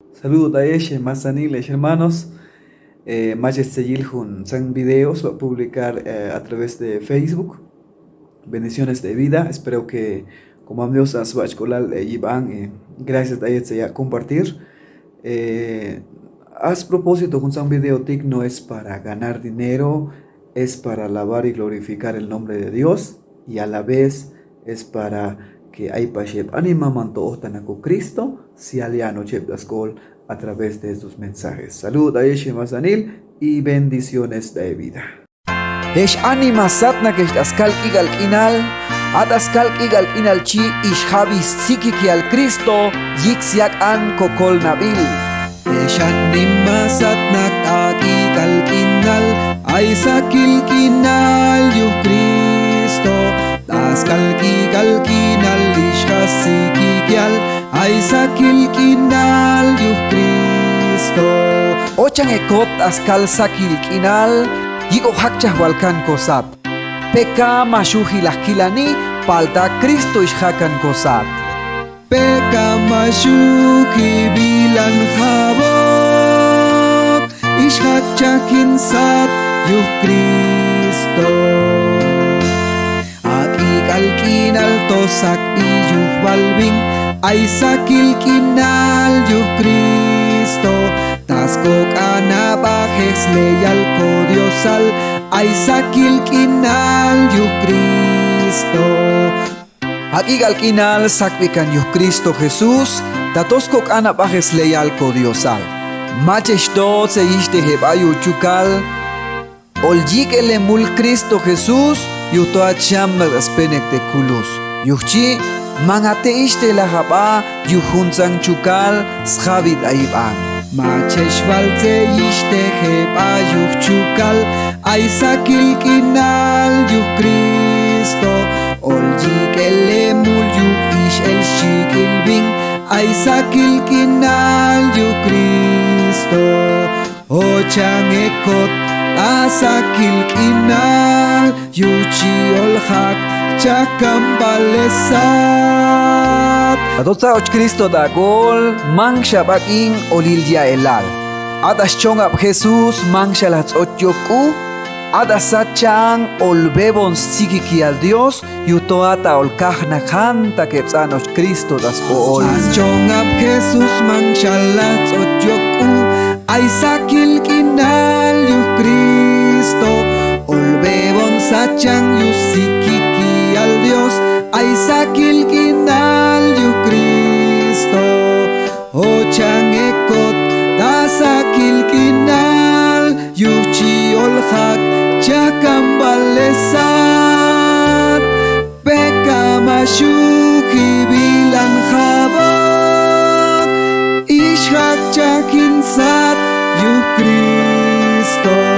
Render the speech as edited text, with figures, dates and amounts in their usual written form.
Saludos a Eshe, Mazaniles, hermanos. Majestad San videos va a publicar a través de Facebook. Bendiciones de vida. Espero que como Dios as va a escolar gracias a ellos a compartir. Haz propósito con San video TIC no es para ganar dinero, es para alabar y glorificar el nombre de Dios y a la vez es para que hay pashep anima manto ostanako Cristo si aliano chep daskol a través de estos mensajes. Salud a Eshe Mazanil y bendiciones de vida. Esh anima satna que askal igal inal, adaskal igal inal chi ish habis sikiki al Cristo, yixiak an kokol nabil. Esh anima satna igal inal, aisakil kinal yu Cristo, daskal igal kinal ish hasikiki al, aisakil kinal yu Cristo. Ochan ekot askal sakil kinal, Yigo hakchah walkan kosat. Peka mashuhi lahkilani palta Cristo ishakan kosat. Peka mashuhi bilan habot ishakchakin sat yuh Cristo. Akik alkinal tosak iyuh balbing aisakil kinal yuh Cristo. Taskok anabajes leyal codiosal aisakil kinal yu Cristo. Akigal kinal sakbikan yu Cristo Jesús tatoskok anabajes leyal codiosal. Machesh do se iste hebayu chukal oljik elemul Cristo Jesús yu toa chamna aspenek de kulus. Yuchi mangate iste la haba yu hunzang chukal shabit aiban. Machesh valze iste heba yuh chukal aisakil kinal yuh Cristo oljik elemul yuh ish el shikil bing aisakil kinal yuh Cristo ochang ekot asakil kinal yuchi olhak chakam balesat. Atotsa och Cristo da gol mang shabakin olildia elal. Adas chong ab Jesus mang shalats otyoku. Adasat chang olbebon sikiki al Dios yutoata olkahna khanta kepsan och Cristo das ol. As chong ab Jesus mang shalats otyoku. Aisakil kinal yu Cristo. Olbebon sachang yu sikiki al Dios. Aisakil kinal yu Cristo ochang ekot dasakil kinal yuchi olhak chakam balesat peka mashuki bilan habak ishak chakin sat yu Cristo.